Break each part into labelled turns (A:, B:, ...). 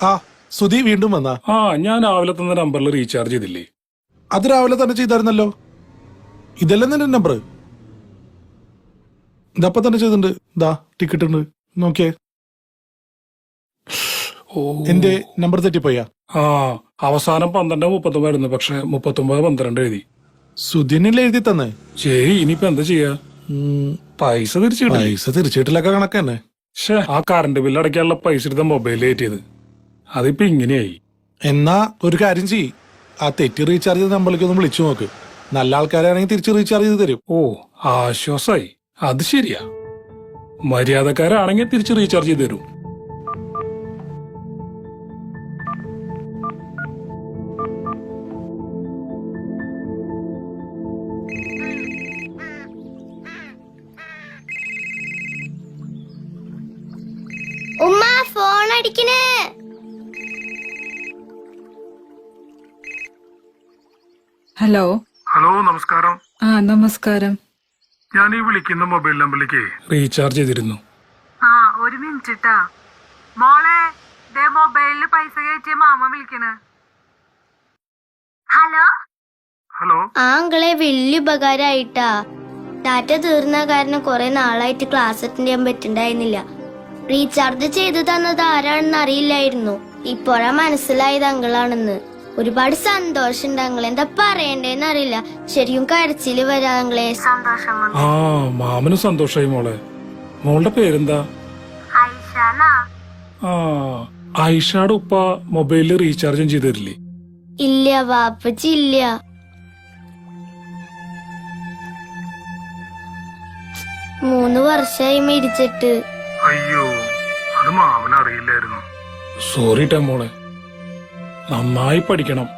A: ആ സുധി വീണ്ടും വന്നാ?
B: ഞാൻ രാവിലെ തന്ന നമ്പറിൽ റീചാർജ് ചെയ്തില്ലേ?
A: അത് രാവിലെ തന്നെ ചെയ്തായിരുന്നല്ലോ. ഇതല്ലേ നിന്റെ നമ്പർ? ഇതപ്പ തന്നെ ചെയ്തിട്ടുണ്ട്. ഇതാ ടിക്കറ്റ് ഉണ്ട്, നോക്കിയേ. എന്റെ നമ്പർ തെറ്റിപ്പോയാ?
B: അവസാനം 12:39 പക്ഷെ 39:12 എഴുതി.
A: സുധിനല്ലേ എഴുതി തന്നെ?
B: ശരി, ഇനിയിപ്പോ എന്താ ചെയ്യാ? പൈസ
A: തിരിച്ചിട്ടില്ലൊക്കെ കണക്ക് തന്നെ.
B: ആ കറണ്ട് ബില്ല് അടയ്ക്കാനുള്ള പൈസ എടുത്ത മൊബൈലിൽ കയറ്റിയത് അതിപ്പോ ഇങ്ങനെയായി.
A: എന്നാ ഒരു കാര്യം ചെയ്യ്, ആ തെറ്റി റീചാർജ് ചെയ്ത നമ്പറിലേക്ക് ഒന്ന് വിളിച്ചു നോക്ക്. നല്ല ആൾക്കാരാണെങ്കിൽ തിരിച്ച് റീചാർജ് ചെയ്ത് തരും.
B: ആശ്വാസായി. അത് ശരിയാ. മര്യാദക്കാരാണെങ്കിൽ തിരിച്ച് റീചാർജ് ചെയ്ത് തരും.
C: ഉമ്മ ഫോൺ അടിക്കണേ.
B: ഹലോ നമസ്കാരം.
D: നമസ്കാരം.
B: ഞാൻ ഈ വിളിക്കുന്ന മൊബൈൽ നമ്പറിലേക്ക് റീചാർജ് ചെയ്തിരുന്നു.
D: ഒരു മിനിറ്റ് മോളെ, മൊബൈലില് പൈസ കയറ്റിയ മാമ വിളിക്കണ്.
C: Hello
B: hello.
C: ആ അങ്കിളെ, വലിയ ഉപകാരമായിട്ടാ. ഡാറ്റ തീർന്ന കാരണം കുറെ നാളായിട്ട് ക്ലാസ് അറ്റൻഡ് ചെയ്യാൻ പറ്റുണ്ടായിരുന്നില്ല. റീചാർജ് ചെയ്തു തന്നത് ആരാണെന്ന് അറിയില്ലായിരുന്നു. ഇപ്പോഴാ മനസ്സിലായത് അങ്കിളാണെന്ന്. ഒരുപാട് സന്തോഷമുണ്ട് അങ്കിൾ. എന്താ പറയണ്ടേന്ന് അറിയില്ല. ശരിക്കും കരച്ചില് വരാ അങ്കിളെ.
B: മാമന് സന്തോഷായി മോളെ. മോളുടെ പേരെന്താ? ഐഷാടെ ഉപ്പ മൊബൈലില് റീചാർജും ചെയ്ത് തരില്ലേ?
C: ഇല്ല വാപ്പച്ചി, ഇല്ല. മൂന്ന് വർഷമായി മരിച്ചിട്ട്.
B: അയ്യോ, അത് മാമന് അറിയില്ലായിരുന്നു. സോറി ട്ടാ മോളെ. നന്നായി പഠിക്കണം.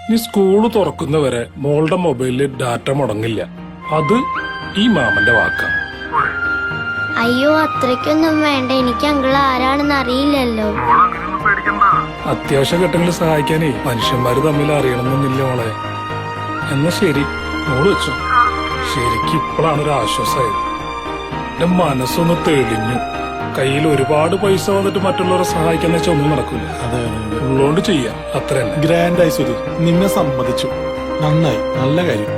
B: നീ സ്കൂള് തുറക്കുന്നവരെ മോളുടെ മൊബൈലില് ഡാറ്റ മുടങ്ങില്ല. അത് ഈ മാമന്റെ വാക്കാ.
C: അയ്യോ, അത്രയ്ക്കൊന്നും വേണ്ട. എനിക്ക് അങ്കിൾ ആരാണെന്ന് അറിയില്ലല്ലോ.
B: അത്യാവശ്യ ഘട്ടങ്ങളിൽ സഹായിക്കാനേ മനുഷ്യന്മാര് തമ്മിൽ അറിയണമെന്നില്ല മോളെ. എന്നാ ശരി, മോള് വെച്ചോ. ശരിക്കും ഇപ്പോഴാണ് ഒരു ആശ്വാസമായത്. എന്റെ മനസ്സൊന്ന് തെളിഞ്ഞു. കയ്യിൽ ഒരുപാട് പൈസ വന്നിട്ട് മറ്റുള്ളവരെ സഹായിക്കാന്ന് വെച്ചാൽ ഒന്നും നടക്കൂല. ഉള്ളോണ്ട് ചെയ്യാം, അത്ര തന്നെ.
A: ഗ്രാൻഡായി സുധി, നിന്നെ സമ്മതിച്ചു. നന്നായി, നല്ല കാര്യം.